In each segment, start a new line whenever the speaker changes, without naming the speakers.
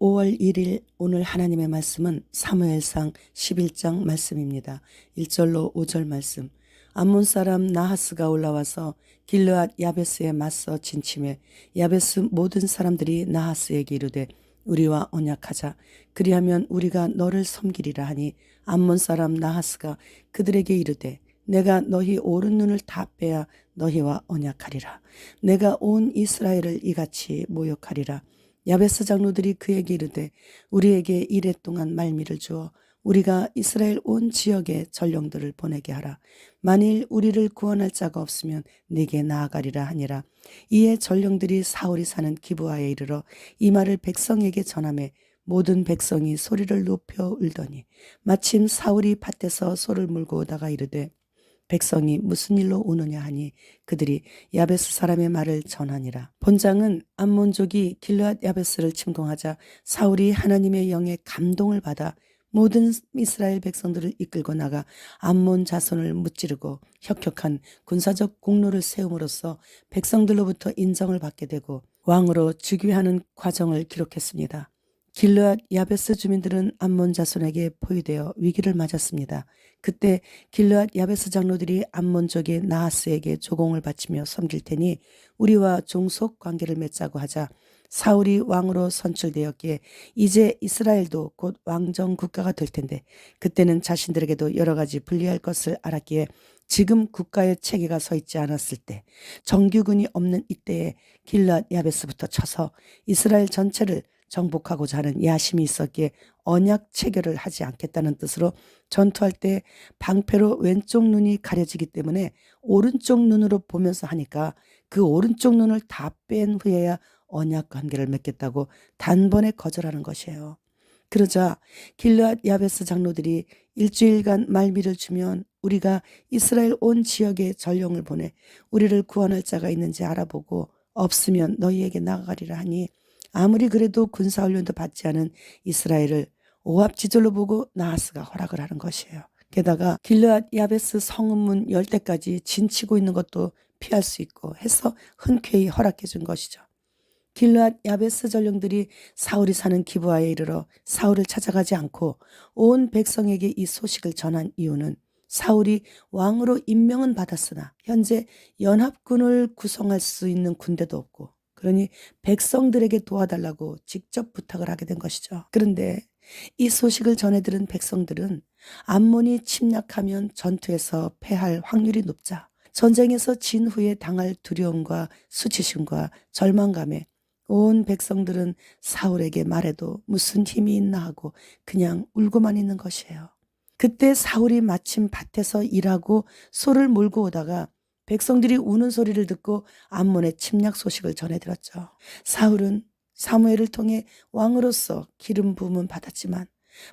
5월 1일 오늘 하나님의 말씀은 사무엘상 11장 말씀입니다. 1절로 5절 말씀. 암몬 사람 나하스가 올라와서 길르앗 야베스에 맞서 진침해 야베스 모든 사람들이 나하스에게 이르되 우리와 언약하자. 그리하면 우리가 너를 섬기리라 하니 암몬 사람 나하스가 그들에게 이르되 내가 너희 오른 눈을 다 빼야 너희와 언약하리라. 내가 온 이스라엘을 이같이 모욕하리라. 야베스 장로들이 그에게 이르되 우리에게 이레 동안 말미를 주어 우리가 이스라엘 온 지역에 전령들을 보내게 하라. 만일 우리를 구원할 자가 없으면 네게 나아가리라 하니라. 이에 전령들이 사울이 사는 기브아에 이르러 이 말을 백성에게 전하매 모든 백성이 소리를 높여 울더니 마침 사울이 밭에서 소를 물고 오다가 이르되 백성이 무슨 일로 우느냐 하니 그들이 야베스 사람의 말을 전하니라. 본장은 암몬족이 길르앗 야베스를 침공하자 사울이 하나님의 영에 감동을 받아 모든 이스라엘 백성들을 이끌고 나가 암몬 자손을 무찌르고 혁혁한 군사적 공로를 세움으로써 백성들로부터 인정을 받게 되고 왕으로 즉위하는 과정을 기록했습니다. 길르앗 야베스 주민들은 암몬 자손에게 포위되어 위기를 맞았습니다. 그때 길르앗 야베스 장로들이 암몬족의 나하스에게 조공을 바치며 섬길 테니 우리와 종속 관계를 맺자고 하자 사울이 왕으로 선출되었기에 이제 이스라엘도 곧 왕정 국가가 될 텐데 그때는 자신들에게도 여러 가지 불리할 것을 알았기에 지금 국가의 체계가 서 있지 않았을 때 정규군이 없는 이때에 길르앗 야베스부터 쳐서 이스라엘 전체를 정복하고자 하는 야심이 있었기에 언약 체결을 하지 않겠다는 뜻으로 전투할 때 방패로 왼쪽 눈이 가려지기 때문에 오른쪽 눈으로 보면서 하니까 그 오른쪽 눈을 다 뺀 후에야 언약 관계를 맺겠다고 단번에 거절하는 것이에요. 그러자 길르앗 야베스 장로들이 일주일간 말미를 주면 우리가 이스라엘 온 지역에 전령을 보내 우리를 구원할 자가 있는지 알아보고 없으면 너희에게 나아가리라 하니 아무리 그래도 군사훈련도 받지 않은 이스라엘을 오합지졸로 보고 나하스가 허락을 하는 것이에요. 게다가 길르앗 야베스 성읍문 열대까지 진치고 있는 것도 피할 수 있고 해서 흔쾌히 허락해 준 것이죠. 길르앗 야베스 전령들이 사울이 사는 기브아에 이르러 사울을 찾아가지 않고 온 백성에게 이 소식을 전한 이유는 사울이 왕으로 임명은 받았으나 현재 연합군을 구성할 수 있는 군대도 없고 그러니 백성들에게 도와달라고 직접 부탁을 하게 된 것이죠. 그런데 이 소식을 전해 들은 백성들은 암몬이 침략하면 전투에서 패할 확률이 높자 전쟁에서 진 후에 당할 두려움과 수치심과 절망감에 온 백성들은 사울에게 말해도 무슨 힘이 있나 하고 그냥 울고만 있는 것이에요. 그때 사울이 마침 밭에서 일하고 소를 몰고 오다가 백성들이 우는 소리를 듣고 암몬의 침략 소식을 전해들었죠. 사울은 사무엘을 통해 왕으로서 기름 부음은 받았지만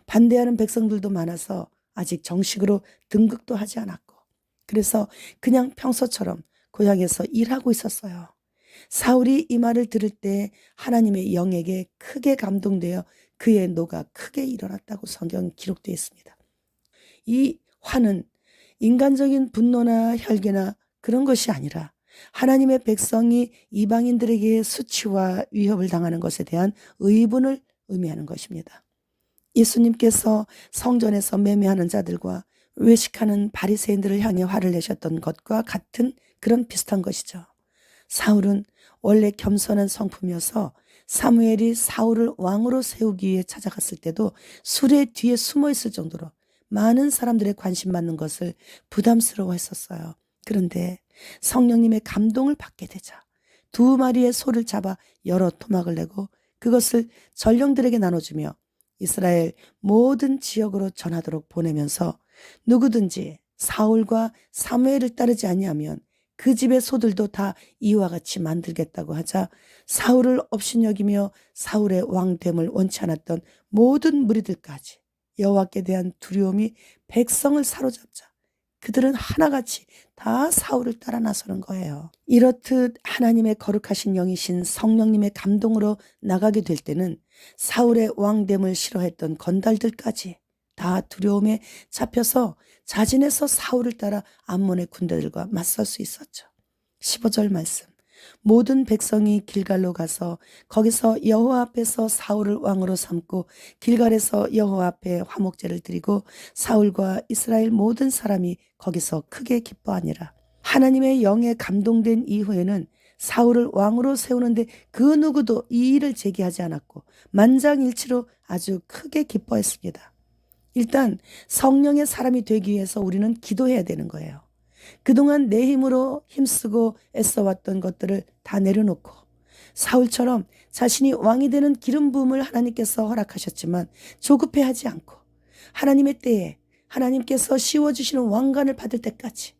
반대하는 백성들도 많아서 아직 정식으로 등극도 하지 않았고 그래서 그냥 평소처럼 고향에서 일하고 있었어요. 사울이 이 말을 들을 때 하나님의 영에게 크게 감동되어 그의 노가 크게 일어났다고 성경에 기록되어 있습니다. 이 화는 인간적인 분노나 혈기나 그런 것이 아니라 하나님의 백성이 이방인들에게 수치와 위협을 당하는 것에 대한 의분을 의미하는 것입니다. 예수님께서 성전에서 매매하는 자들과 외식하는 바리새인들을 향해 화를 내셨던 것과 같은 그런 비슷한 것이죠. 사울은 원래 겸손한 성품이어서 사무엘이 사울을 왕으로 세우기 위해 찾아갔을 때도 수레 뒤에 숨어 있을 정도로 많은 사람들의 관심 받는 것을 부담스러워했었어요. 그런데 성령님의 감동을 받게 되자 2마리의 소를 잡아 여러 토막을 내고 그것을 전령들에게 나눠주며 이스라엘 모든 지역으로 전하도록 보내면서 누구든지 사울과 사무엘을 따르지 아니하면 그 집의 소들도 다 이와 같이 만들겠다고 하자 사울을 업신여기며 사울의 왕됨을 원치 않았던 모든 무리들까지 여호와께 대한 두려움이 백성을 사로잡자 그들은 하나같이 다 사울을 따라 나서는 거예요. 이렇듯 하나님의 거룩하신 영이신 성령님의 감동으로 나가게 될 때는 사울의 왕됨을 싫어했던 건달들까지 다 두려움에 잡혀서 자진해서 사울을 따라 암몬의 군대들과 맞설 수 있었죠. 15절 말씀. 모든 백성이 길갈로 가서 거기서 여호와 앞에서 사울을 왕으로 삼고 길갈에서 여호와 앞에 화목제를 드리고 사울과 이스라엘 모든 사람이 거기서 크게 기뻐하니라. 하나님의 영에 감동된 이후에는 사울을 왕으로 세우는데 그 누구도 이 일을 제기하지 않았고 만장일치로 아주 크게 기뻐했습니다. 일단 성령의 사람이 되기 위해서 우리는 기도해야 되는 거예요. 그동안 내 힘으로 힘쓰고 애써왔던 것들을 다 내려놓고 사울처럼 자신이 왕이 되는 기름 부음을 하나님께서 허락하셨지만 조급해하지 않고 하나님의 때에 하나님께서 씌워주시는 왕관을 받을 때까지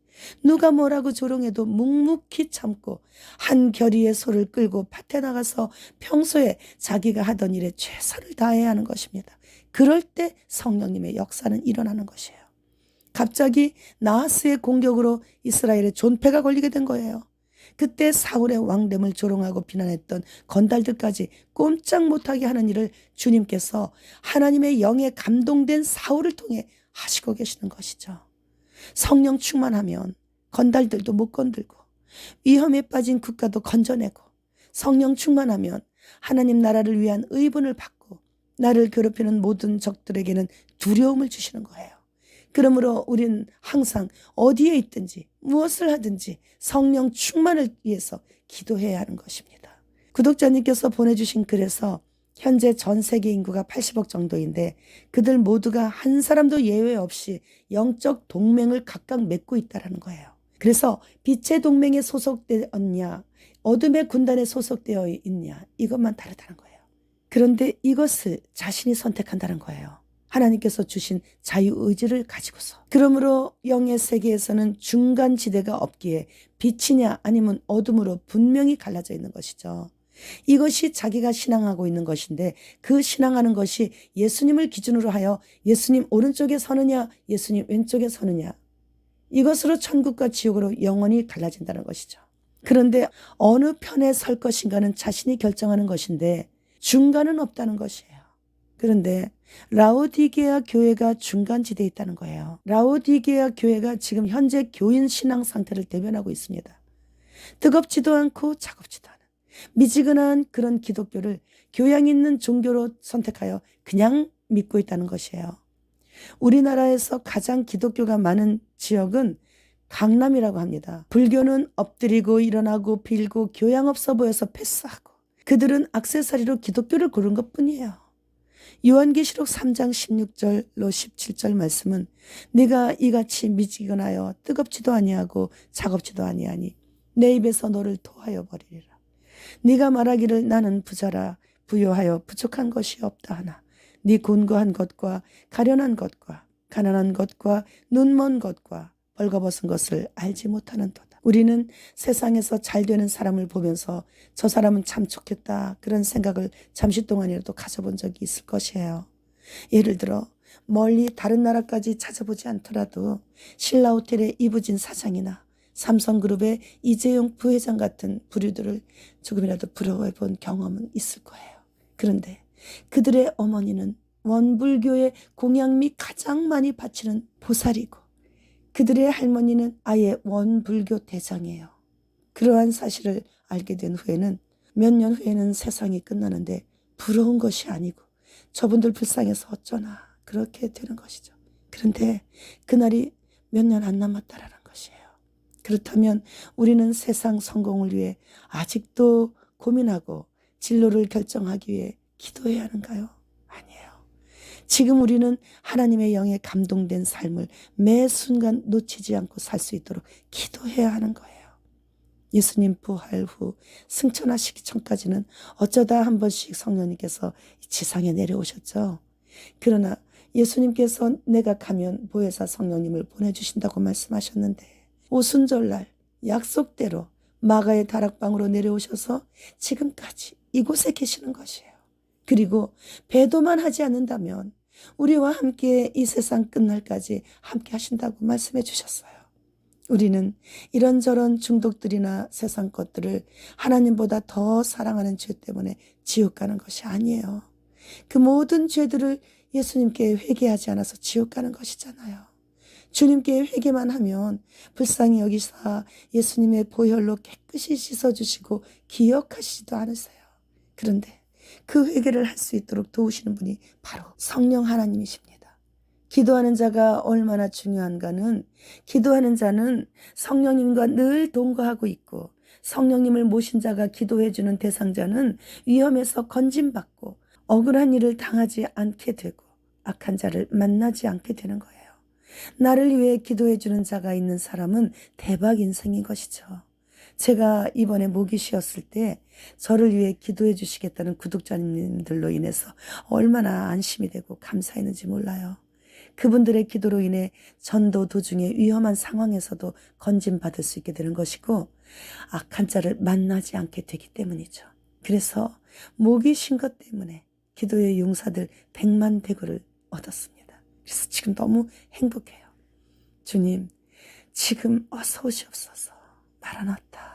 누가 뭐라고 조롱해도 묵묵히 참고 한 결의의 소를 끌고 밭에 나가서 평소에 자기가 하던 일에 최선을 다해야 하는 것입니다. 그럴 때 성령님의 역사는 일어나는 것이에요. 갑자기 나하스의 공격으로 이스라엘에 존폐가 걸리게 된 거예요. 그때 사울의 왕됨을 조롱하고 비난했던 건달들까지 꼼짝 못하게 하는 일을 주님께서 하나님의 영에 감동된 사울을 통해 하시고 계시는 것이죠. 성령 충만하면 건달들도 못 건들고 위험에 빠진 국가도 건져내고 성령 충만하면 하나님 나라를 위한 의분을 받고 나를 괴롭히는 모든 적들에게는 두려움을 주시는 거예요. 그러므로 우리는 항상 어디에 있든지 무엇을 하든지 성령 충만을 위해서 기도해야 하는 것입니다. 구독자님께서 보내주신 글에서 현재 전 세계 인구가 80억 정도인데 그들 모두가 한 사람도 예외 없이 영적 동맹을 각각 맺고 있다는 거예요. 그래서 빛의 동맹에 소속되었냐 어둠의 군단에 소속되어 있냐 이것만 다르다는 거예요. 그런데 이것을 자신이 선택한다는 거예요. 하나님께서 주신 자유의지를 가지고서. 그러므로 영의 세계에서는 중간지대가 없기에 빛이냐 아니면 어둠으로 분명히 갈라져 있는 것이죠. 이것이 자기가 신앙하고 있는 것인데 그 신앙하는 것이 예수님을 기준으로 하여 예수님 오른쪽에 서느냐 예수님 왼쪽에 서느냐 이것으로 천국과 지옥으로 영원히 갈라진다는 것이죠. 그런데 어느 편에 설 것인가는 자신이 결정하는 것인데 중간은 없다는 것이에요. 그런데 라오디게아 교회가 중간지대에 있다는 거예요. 라오디게아 교회가 지금 현재 교인 신앙 상태를 대변하고 있습니다. 뜨겁지도 않고 차갑지도 않은 미지근한 그런 기독교를 교양 있는 종교로 선택하여 그냥 믿고 있다는 것이에요. 우리나라에서 가장 기독교가 많은 지역은 강남이라고 합니다. 불교는 엎드리고 일어나고 빌고 교양 없어 보여서 패스하고 그들은 액세서리로 기독교를 고른 것뿐이에요. 요한계시록 3장 16절로 17절 말씀은 네가 이같이 미지근하여 뜨겁지도 아니하고 차갑지도 아니하니 내 입에서 너를 토하여 버리리라. 네가 말하기를 나는 부자라 부요하여 부족한 것이 없다 하나 네 곤고한 것과 가련한 것과 가난한 것과 눈먼 것과 벌거벗은 것을 알지 못하는도다. 우리는 세상에서 잘 되는 사람을 보면서 저 사람은 참 좋겠다 그런 생각을 잠시 동안이라도 가져본 적이 있을 것이에요. 예를 들어 멀리 다른 나라까지 찾아보지 않더라도 신라호텔의 이부진 사장이나 삼성그룹의 이재용 부회장 같은 부류들을 조금이라도 부러워해 본 경험은 있을 거예요. 그런데 그들의 어머니는 원불교의 공양미 가장 많이 바치는 보살이고 그들의 할머니는 아예 원불교 대장이에요. 그러한 사실을 알게 된 후에는 몇 년 후에는 세상이 끝나는데 부러운 것이 아니고 저분들 불쌍해서 어쩌나 그렇게 되는 것이죠. 그런데 그날이 몇 년 안 남았다라는 것이에요. 그렇다면 우리는 세상 성공을 위해 아직도 고민하고 진로를 결정하기 위해 기도해야 하는가요? 아니에요. 지금 우리는 하나님의 영에 감동된 삶을 매 순간 놓치지 않고 살 수 있도록 기도해야 하는 거예요. 예수님 부활 후 승천하시기 전까지는 어쩌다 한 번씩 성령님께서 지상에 내려오셨죠. 그러나 예수님께서 내가 가면 보혜사 성령님을 보내주신다고 말씀하셨는데 오순절날 약속대로 마가의 다락방으로 내려오셔서 지금까지 이곳에 계시는 것이에요. 그리고 배도만 하지 않는다면 우리와 함께 이 세상 끝날까지 함께 하신다고 말씀해 주셨어요. 우리는 이런저런 중독들이나 세상 것들을 하나님보다 더 사랑하는 죄 때문에 지옥 가는 것이 아니에요. 그 모든 죄들을 예수님께 회개하지 않아서 지옥 가는 것이잖아요. 주님께 회개만 하면 불쌍히 여기사 예수님의 보혈로 깨끗이 씻어주시고 기억하시지도 않으세요. 그런데 그 회개를 할 수 있도록 도우시는 분이 바로 성령 하나님이십니다. 기도하는 자가 얼마나 중요한가는, 기도하는 자는 성령님과 늘 동거하고 있고, 성령님을 모신 자가 기도해주는 대상자는 위험에서 건짐받고 억울한 일을 당하지 않게 되고 악한 자를 만나지 않게 되는 거예요. 나를 위해 기도해주는 자가 있는 사람은 대박 인생인 것이죠. 제가 이번에 목이 쉬었을 때 저를 위해 기도해 주시겠다는 구독자님들로 인해서 얼마나 안심이 되고 감사했는지 몰라요. 그분들의 기도로 인해 전도 도중에 위험한 상황에서도 건짐받을 수 있게 되는 것이고 악한 자를 만나지 않게 되기 때문이죠. 그래서 목이 쉰 것 때문에 기도의 용사들 100만 대구를 얻었습니다. 그래서 지금 너무 행복해요. 주님, 지금 어서 오시옵소서. 마라나타.